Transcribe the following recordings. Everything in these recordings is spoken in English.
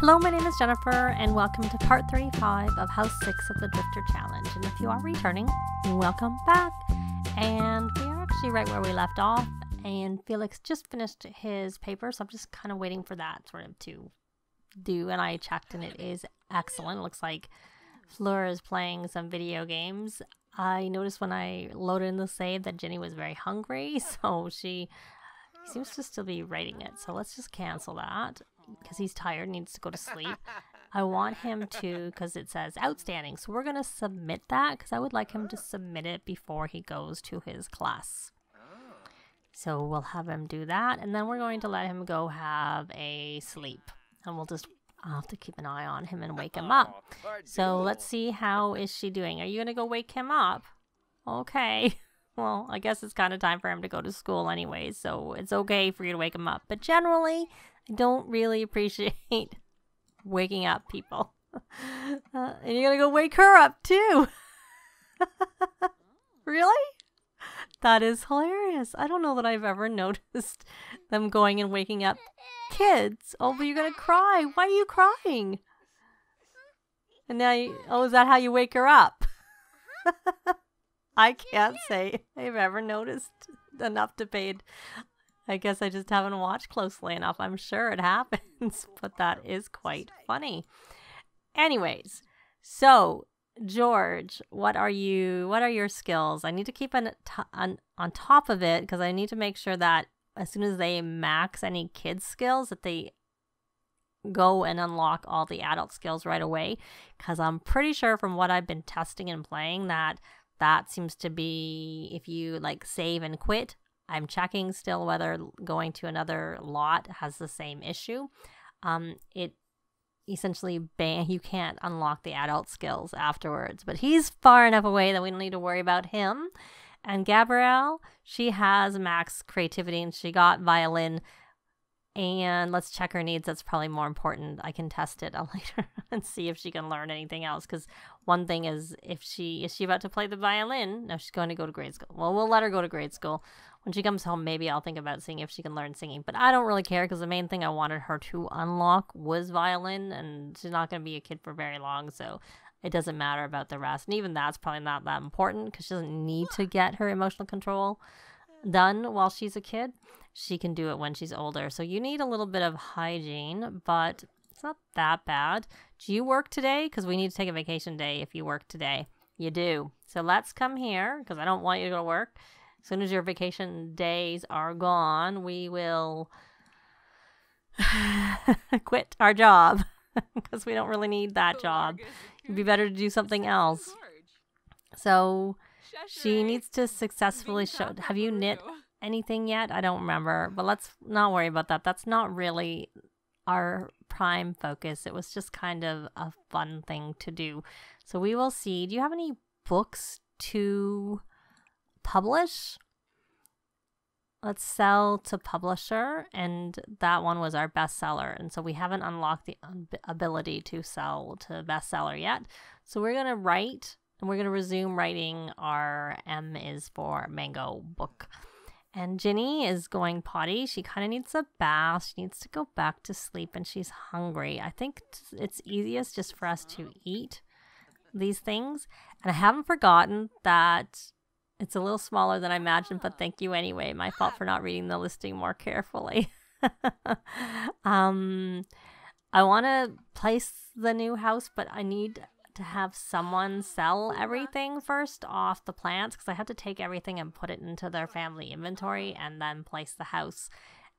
Hello, my name is Jennifer, and welcome to part 35 of House 6 of the Drifter Challenge. And if you are returning, welcome back. And we are actually right where we left off, and Felix just finished his paper, so I'm just kind of waiting for that sort of to do. And I checked, and it is excellent. It looks like Fleur is playing some video games. I noticed when I loaded in the save that Ginny was very hungry, so she seems to still be writing it. So let's just cancel that, because he's tired, needs to go to sleep. I want him to, because it says outstanding, so we're going to submit that, because I would like him to submit it before he goes to his class. So we'll have him do that, and then we're going to let him go have a sleep, and I'll have to keep an eye on him and wake him up. So let's see, how is she doing? Are you going to go wake him up? Okay. Well, I guess it's kind of time for him to go to school anyways, so it's okay for you to wake him up. But generally, I don't really appreciate waking up people. And you're going to go wake her up too. Really? That is hilarious. I don't know that I've ever noticed them going and waking up kids. Oh, but you're going to cry. Why are you crying? And now, is that how you wake her up? I can't say I've ever noticed enough to pay. I guess I just haven't watched closely enough. I'm sure it happens, but that is quite funny. Anyways, so George, what are your skills? I need to keep on top of it, because I need to make sure that as soon as they max any kids skills, that they go and unlock all the adult skills right away, because I'm pretty sure from what I've been testing and playing that seems to be, if you like save and quit, I'm checking still whether going to another lot has the same issue. It essentially you can't unlock the adult skills afterwards, but he's far enough away that we don't need to worry about him. And Gabrielle, she has max creativity and she got violin. And let's check her needs. That's probably more important. I can test it later and see if she can learn anything else. Because one thing is, is she about to play the violin? No, she's going to go to grade school. Well, we'll let her go to grade school. When she comes home, maybe I'll think about seeing if she can learn singing. But I don't really care, because the main thing I wanted her to unlock was violin. And she's not going to be a kid for very long, so it doesn't matter about the rest. And even that's probably not that important, because she doesn't need to get her emotional control done while she's a kid. She can do it when she's older. So you need a little bit of hygiene, but it's not that bad. Do you work today? Because we need to take a vacation day if you work today. You do. So let's come here, because I don't want you to go to work. As soon as your vacation days are gone, we will quit our job, because we don't really need that job. It'd be better to do something else. So she needs to successfully show. Have you knit anything yet? I don't remember, but let's not worry about that. That's not really our prime focus. It was just kind of a fun thing to do. So we will see. Do you have any books to publish? Let's sell to publisher, and that one was our bestseller, and so we haven't unlocked the ability to sell to bestseller yet. So we're going to write, and we're going to resume writing our M is for Mango book. And Ginny is going potty. She kind of needs a bath. She needs to go back to sleep, and she's hungry. I think it's easiest just for us to eat these things. And I haven't forgotten that it's a little smaller than I imagined, but thank you anyway. My fault for not reading the listing more carefully. I want to place the new house, but I need to have someone sell everything first off the plants, because I have to take everything and put it into their family inventory and then place the house.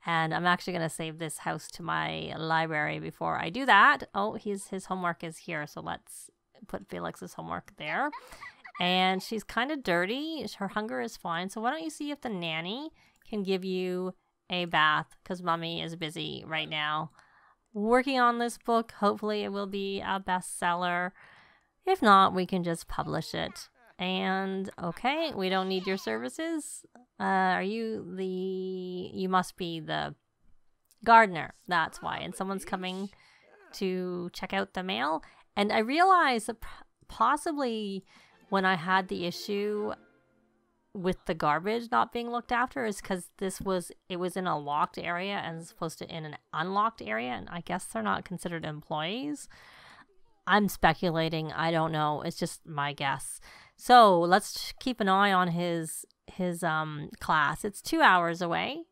And I'm actually going to save this house to my library before I do that. Oh, his homework is here, so let's put Felix's homework there. And she's kind of dirty. Her hunger is fine. So why don't you see if the nanny can give you a bath, because mommy is busy right now working on this book. Hopefully it will be a bestseller. If not, we can just publish it. And okay, we don't need your services. You must be the gardener. That's why. And someone's coming to check out the mail. And I realized that possibly when I had the issue with the garbage not being looked after is because it was in a locked area as opposed to in an unlocked area, and I guess they're not considered employees. I'm speculating. I don't know. It's just my guess. So let's keep an eye on his class. It's 2 hours away.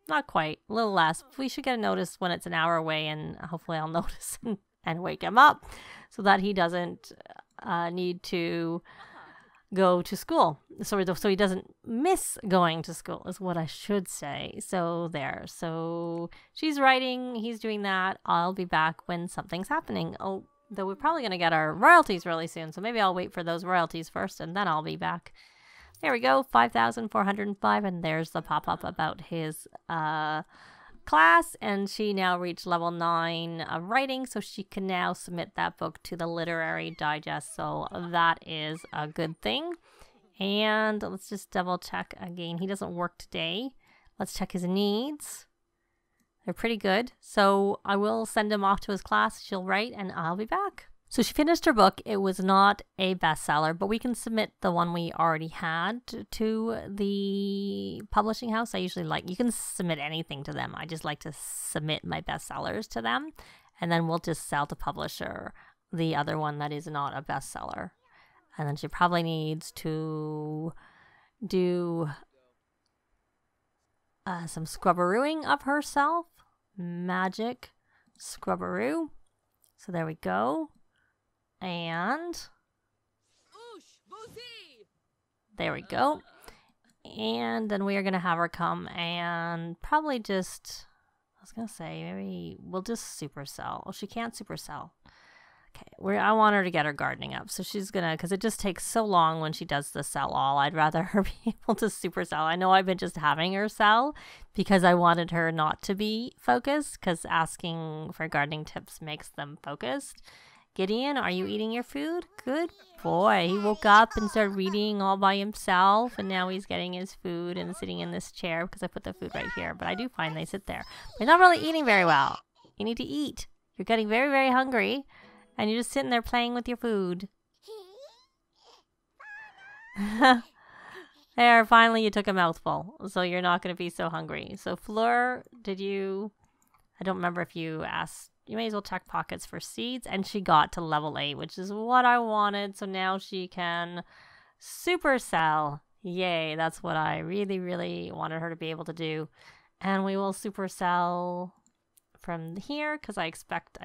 Not quite, a little less. We should get a notice when it's an hour away, and hopefully I'll notice and wake him up so that he doesn't need to go to school. So he doesn't miss going to school is what I should say. So there. So she's writing, he's doing that. I'll be back when something's happening. Oh, though we're probably going to get our royalties really soon. So maybe I'll wait for those royalties first and then I'll be back. There we go, 5,405, and there's the pop-up about his class, and she now reached level 9 of writing, so she can now submit that book to the Literary Digest, so that is a good thing. And let's just double check again. He doesn't work today. Let's check his needs. They're pretty good, so I will send him off to his class. She'll write, and I'll be back. So she finished her book. It was not a bestseller, but we can submit the one we already had to the publishing house. I usually you can submit anything to them. I just like to submit my bestsellers to them, and then we'll just sell to publisher the other one that is not a bestseller. And then she probably needs to do some scrubberooing of herself. Magic scrubberoo. So there we go. And there we go. And then we are going to have her come and probably just, I was going to say, maybe we'll just supercell. Well, she can't supercell. Okay, I want her to get her gardening up. So she's going to, because it just takes so long when she does the sell all. I'd rather her be able to supercell. I know I've been just having her sell because I wanted her not to be focused, because asking for gardening tips makes them focused. Gideon, are you eating your food? Good boy. He woke up and started reading all by himself, and now he's getting his food and sitting in this chair because I put the food right here. But I do find they sit there. But he's not really eating very well. You need to eat. You're getting very, very hungry, and you're just sitting there playing with your food. There, finally you took a mouthful, so you're not going to be so hungry. So Fleur, I don't remember if you asked. You may as well check pockets for seeds. And she got to level 8, which is what I wanted. So now she can supercell. Yay, that's what I really, really wanted her to be able to do. And we will supercell from here because I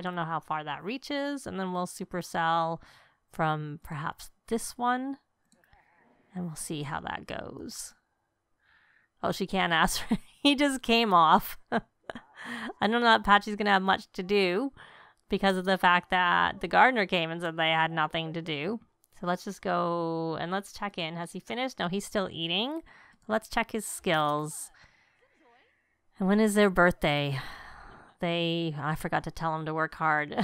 don't know how far that reaches. And then we'll supercell from perhaps this one. And we'll see how that goes. Oh, she can't ask. He just came off. I don't know that Patchy's going to have much to do because of the fact that the gardener came and said they had nothing to do. So let's just go and let's check in. Has he finished? No, he's still eating. Let's check his skills. And when is their birthday? I forgot to tell him to work hard.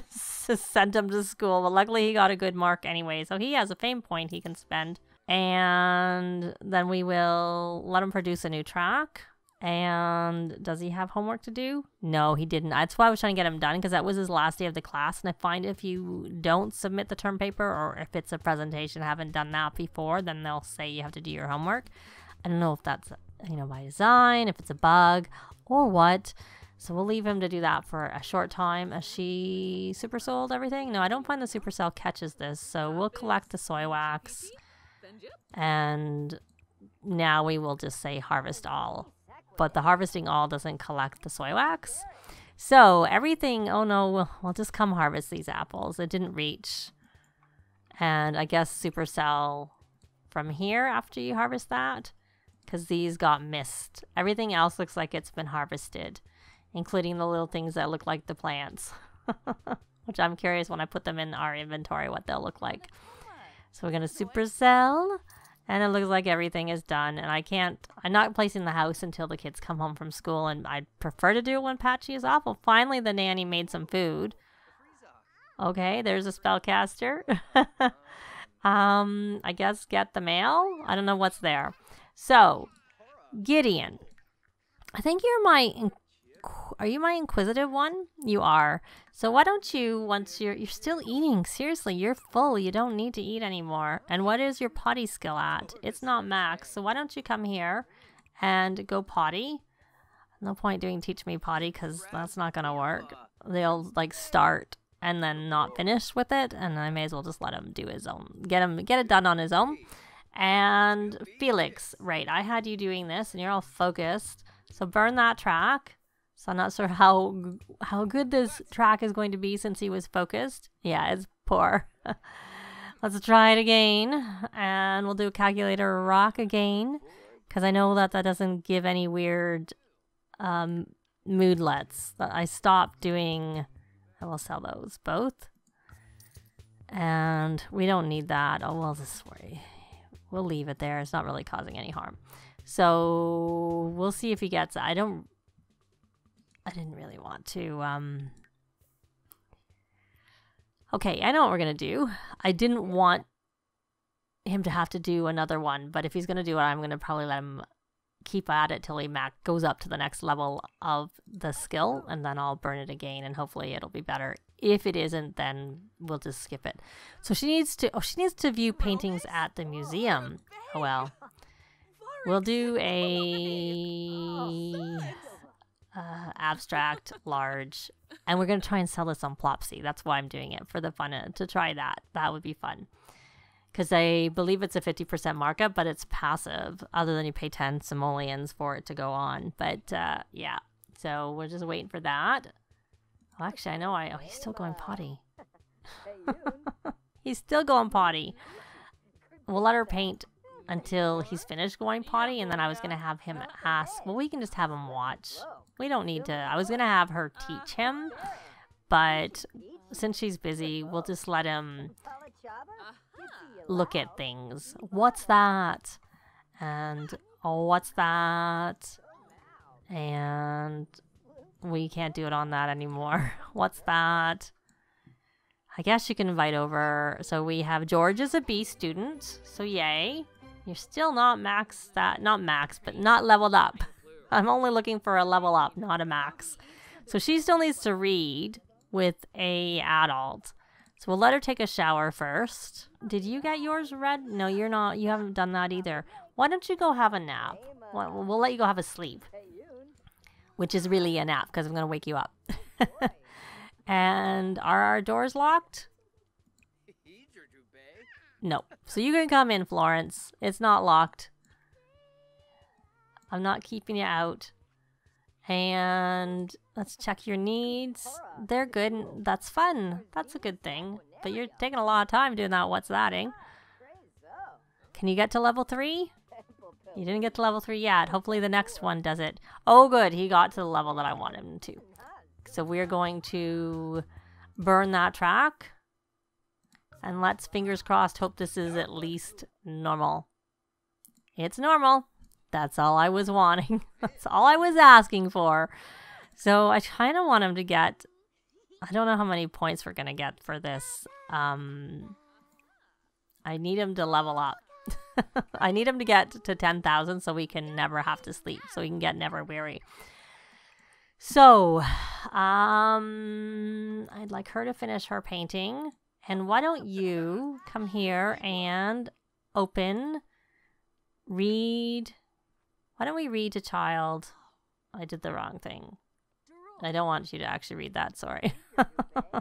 Sent him to school. But luckily he got a good mark anyway. So he has a fame point he can spend. And then we will let him produce a new track. And does he have homework to do? No, he didn't. That's why I was trying to get him done, because that was his last day of the class. And I find if you don't submit the term paper, or if it's a presentation, haven't done that before, then they'll say you have to do your homework. I don't know if that's, by design, if it's a bug, or what. So we'll leave him to do that for a short time. As she super sold everything? No, I don't find the supercell catches this. So we'll collect the soy wax. And now we will just say harvest all. But the harvesting all doesn't collect the soy wax. So everything, oh no, we'll just come harvest these apples. It didn't reach. And I guess supercell from here after you harvest that, because these got missed. Everything else looks like it's been harvested, including the little things that look like the plants. Which I'm curious when I put them in our inventory what they'll look like. So we're going to supercell. And it looks like everything is done. And I'm not placing the house until the kids come home from school. And I'd prefer to do it when Patchy is off. Well, finally the nanny made some food. Okay, there's a spellcaster. I guess get the mail. I don't know what's there. So, Gideon. I think you're my Are you my inquisitive one? You are. So why don't you, once you're still eating, seriously, you're full, you don't need to eat anymore. And what is your potty skill at? It's not max, so why don't you come here and go potty? No point doing teach me potty, because that's not gonna work. They'll like start and then not finish with it, and I may as well just let him do his own, get it done on his own. And Felix, right, I had you doing this and you're all focused, so burn that track. So I'm not sure how good this track is going to be since he was focused. Yeah, it's poor. Let's try it again, and we'll do a calculator rock again, because I know that doesn't give any weird moodlets. I stopped doing. I will sell those both, and we don't need that. Oh well, this way. We'll leave it there. It's not really causing any harm. So we'll see if he gets it. I didn't really want to. Okay, I know what we're going to do. I didn't want him to have to do another one, but if he's going to do it, I'm going to probably let him keep at it till he goes up to the next level of the skill, and then I'll burn it again, and hopefully it'll be better. If it isn't, then we'll just skip it. So she needs to view paintings at the museum. Oh well. We'll do a abstract large, and we're going to try and sell this on Plopsy. That's why I'm doing it, for the fun, to try that. That would be fun. Because I believe it's a 50% markup, but it's passive, other than you pay 10 simoleons for it to go on. But yeah, so we're just waiting for that. Oh, actually, I know. Oh, he's still going potty. He's still going potty. We'll let her paint until he's finished going potty, and then I was going to have him ask. Well, we can just have him watch. We don't need to. I was going to have her teach him, but since she's busy, we'll just let him look at things. What's that? And oh, what's that? And we can't do it on that anymore. What's that? I guess you can invite over. So we have George as a B student. So yay. You're still not not max, but not leveled up. I'm only looking for a level up, not a max. So she still needs to read with a adult. So we'll let her take a shower first. Did you get yours read? No, you're not. You haven't done that either. Why don't you go have a nap? We'll let you go have a sleep. Which is really a nap, because I'm going to wake you up. And are our doors locked? No. So you can come in, Florence. It's not locked. I'm not keeping you out. And let's check your needs. They're good. That's fun. That's a good thing. But you're taking a lot of time doing that. What's that-ing? Can you get to level 3? You didn't get to level 3 yet. Hopefully the next one does it. Oh, good. He got to the level that I want him to. So we're going to burn that track. And let's, fingers crossed, hope this is at least normal. It's normal. That's all I was wanting. That's all I was asking for. So I kind of want him to get... I don't know how many points we're going to get for this. I need him to level up. I need him to get to 10,000 so we can never have to sleep. So we can get never weary. So, I'd like her to finish her painting. And why don't you come here and open, read. Why don't we read to child? I did the wrong thing. I don't want you to actually read that, sorry.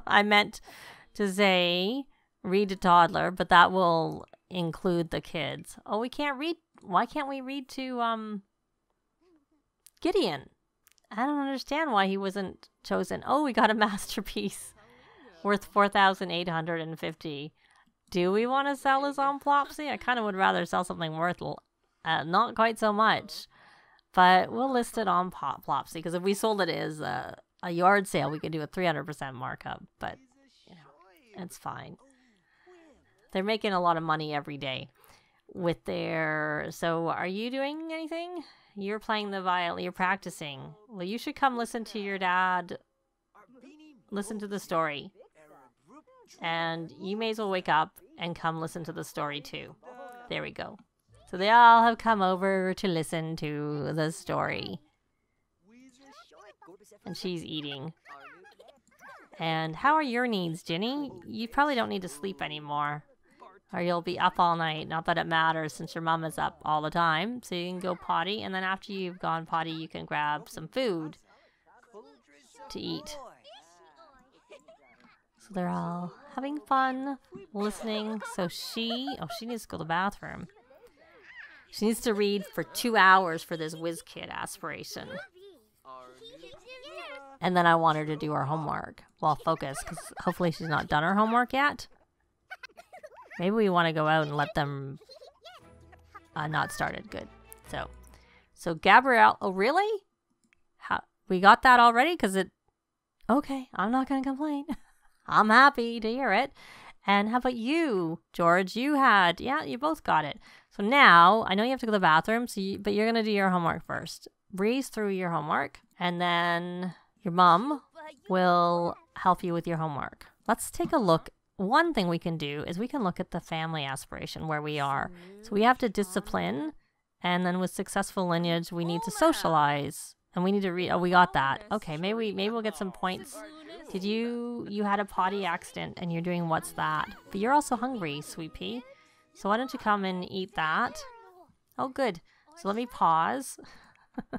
I meant to say read to toddler, but that will include the kids. Oh, we can't read. Why can't we read to Gideon? I don't understand why he wasn't chosen. Oh, we got a masterpiece worth 4,850. Do we want to sell this on Plopsy? I kind of would rather sell something worth not quite so much. But we'll list it on Plopsy, because if we sold it as a yard sale, we could do a 300% markup. But, you know, it's fine. They're making a lot of money every day with their... So are you doing anything? You're playing the violin. You're practicing. Well, you should come listen to your dad. Listen to the story. And you may as well wake up and come listen to the story too. There we go. So they all have come over to listen to the story. And she's eating. And how are your needs, Ginny? You probably don't need to sleep anymore. Or you'll be up all night. Not that it matters since your mom is up all the time. So you can go potty. And then after you've gone potty, you can grab some food to eat. So they're all having fun, listening. So she needs to go to the bathroom. She needs to read for 2 hours for this whiz kid aspiration. And then I want her to do her homework. Well, focus, because hopefully she's not done her homework yet. Maybe we want to go out and let them not started. Good. So Gabrielle, oh really? We got that already? Because okay, I'm not going to complain. I'm happy to hear it. And how about you, George? You both got it. So now, I know you have to go to the bathroom, but you're going to do your homework first. Breeze through your homework, and then your mom will help you with your homework. Let's take a look. One thing we can do is we can look at the family aspiration where we are. So we have to discipline, and then with successful lineage, we need to socialize. And we need to read. Oh, we got that. Okay, maybe we'll get some points. Did you had a potty accident and you're doing what's that? But you're also hungry, Sweet Pea. So why don't you come and eat that? Oh, good. So let me pause.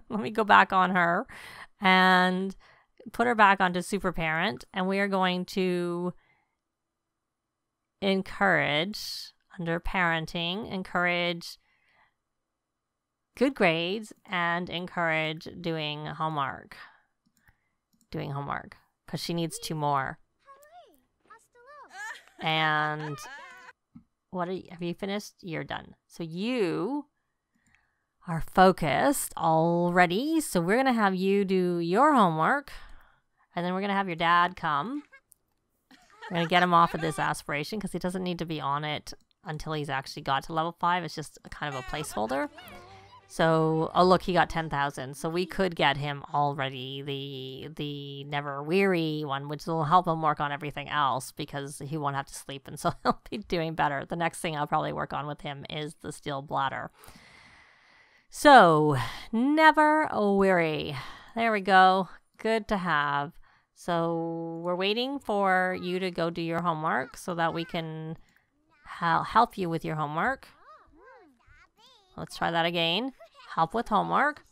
Let me go back on her and put her back onto Super Parent. And we are going to encourage, under parenting, encourage good grades and encourage doing homework. Because she needs 2 more. And have you finished? You're done. So you are focused already. So we're going to have you do your homework. And then we're going to have your dad come. We're going to get him off of this aspiration because he doesn't need to be on it until he's actually got to level 5. It's just kind of a placeholder. So, oh look, he got 10,000. So we could get him already the Never Weary one, which will help him work on everything else because he won't have to sleep, and so he'll be doing better. The next thing I'll probably work on with him is the Steel Bladder. So, Never Weary. There we go. Good to have. So we're waiting for you to go do your homework so that we can help you with your homework. Let's try that again. Help with homework.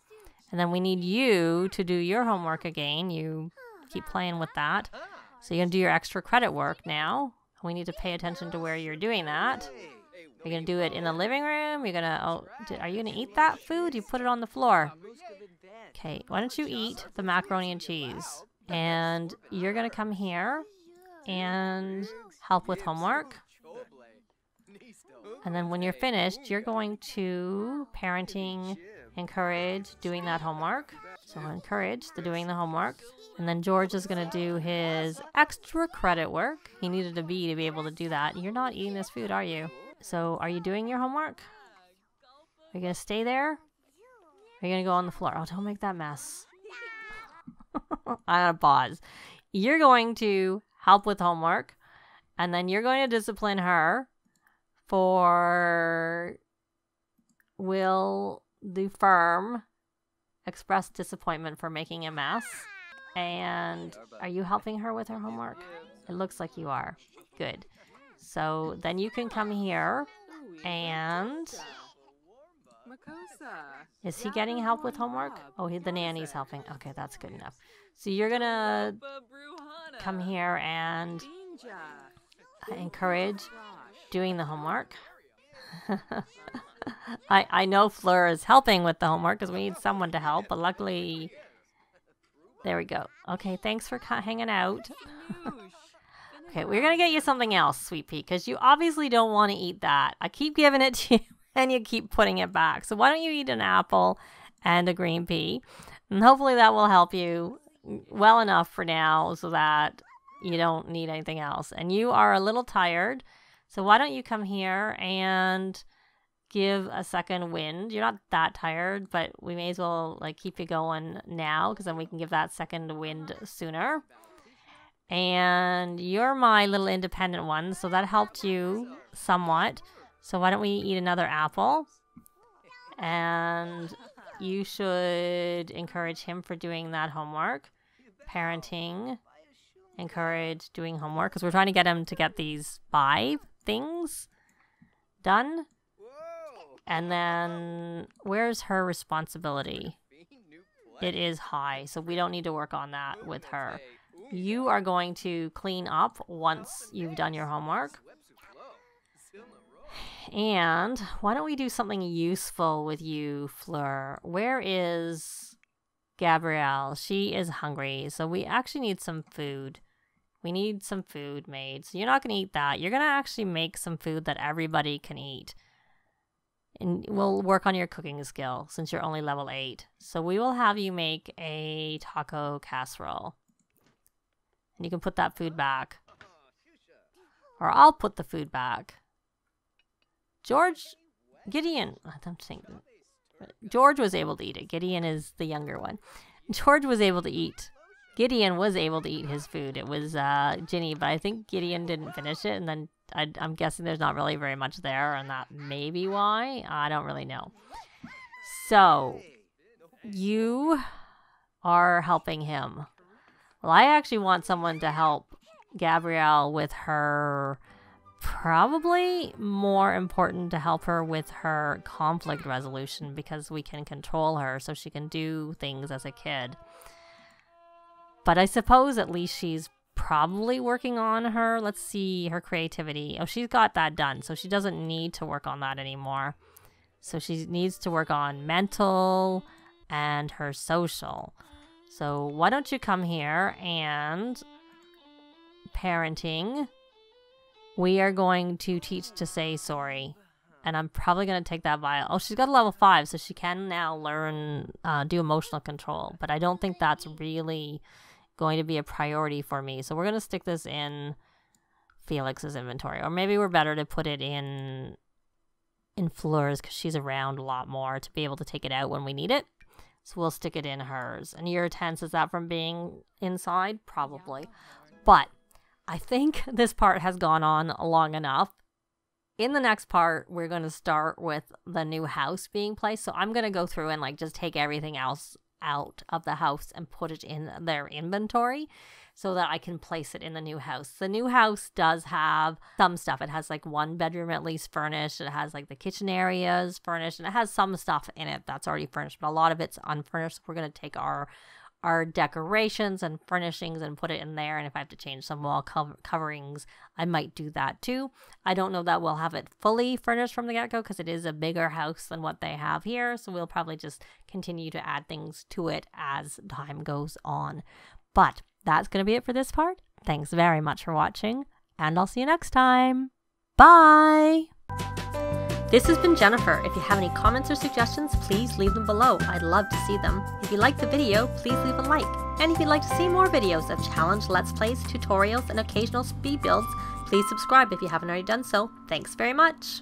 And then we need you to do your homework again. You keep playing with that. So you're going to do your extra credit work now. We need to pay attention to where you're doing that. You're going to do it in the living room. You're going to, are you going to eat that food? You put it on the floor. Okay, why don't you eat the macaroni and cheese? And you're going to come here and help with homework. And then when you're finished, you're going to parenting, encourage doing that homework. So encourage the doing the homework. And then George is going to do his extra credit work. He needed a B to be able to do that. You're not eating this food, are you? So are you doing your homework? Are you going to stay there? Are you going to go on the floor? Oh, don't make that mess. I gotta pause. You're going to help with homework. And then you're going to discipline her will the firm express disappointment for making a mess. And are you helping her with her homework? It looks like you are. Good. So then you can come here and... Is he getting help with homework? Oh, the nanny's helping. Okay, that's good enough. So you're going to come here and encourage doing the homework. I know Fleur is helping with the homework because we need someone to help, but luckily, there we go. Okay, thanks for hanging out. Okay, we're going to get you something else, Sweet Pea, because you obviously don't want to eat that. I keep giving it to you and you keep putting it back. So why don't you eat an apple and a green pea? And hopefully that will help you well enough for now so that you don't need anything else. And you are a little tired. So why don't you come here and give a second wind? You're not that tired, but we may as well keep you going now because then we can give that second wind sooner. And you're my little independent one, so that helped you somewhat. So why don't we eat another apple? And you should encourage him for doing that homework. parenting, encourage doing homework, because we're trying to get him to get these 5 things done. And then where's her responsibility? It is high, so we don't need to work on that with her. You are going to clean up once you've done your homework. And why don't we do something useful with you, Fleur? Where is Gabrielle? She is hungry, so we actually need some food. We need some food made. So you're not going to eat that. You're going to actually make some food that everybody can eat. And we'll work on your cooking skill since you're only level 8. So we will have you make a taco casserole. And you can put that food back. Or I'll put the food back. Gideon was able to eat it. Gideon is the younger one. George was able to eat. Gideon was able to eat his food. It was Ginny, but I think Gideon didn't finish it. And then I'm guessing there's not really very much there, and that may be why. I don't really know. So, you are helping him. Well, I actually want someone to help Gabrielle with her... Probably more important to help her with her conflict resolution, because we can control her so she can do things as a kid. But I suppose at least she's probably working on her, let's see, her creativity. Oh, she's got that done, so she doesn't need to work on that anymore. So she needs to work on mental and her social. So why don't you come here and parenting... We are going to teach to say sorry. And I'm probably going to take that vial. Oh, she's got a level 5, so she can now learn, do emotional control. But I don't think that's really going to be a priority for me. So we're going to stick this in Felix's inventory. Or maybe we're better to put it in Fleur's, because she's around a lot more to be able to take it out when we need it. So we'll stick it in hers. And your tense, is that from being inside? Probably. But... I think this part has gone on long enough. In the next part, we're going to start with the new house being placed. So I'm going to go through and like just take everything else out of the house and put it in their inventory so that I can place it in the new house. The new house does have some stuff. It has like 1 bedroom at least furnished. It has like the kitchen areas furnished, and it has some stuff in it that's already furnished, but a lot of it's unfurnished. We're going to take our decorations and furnishings and put it in there, and if I have to change some wall coverings, I might do that too. I don't know that we'll have it fully furnished from the get-go because it is a bigger house than what they have here, so we'll probably just continue to add things to it as time goes on. But that's going to be it for this part. Thanks very much for watching, and I'll see you next time. Bye! This has been Jennifer. If you have any comments or suggestions, please leave them below. I'd love to see them. If you liked the video, please leave a like. And if you'd like to see more videos of challenge, let's plays, tutorials, and occasional speed builds, please subscribe if you haven't already done so. Thanks very much.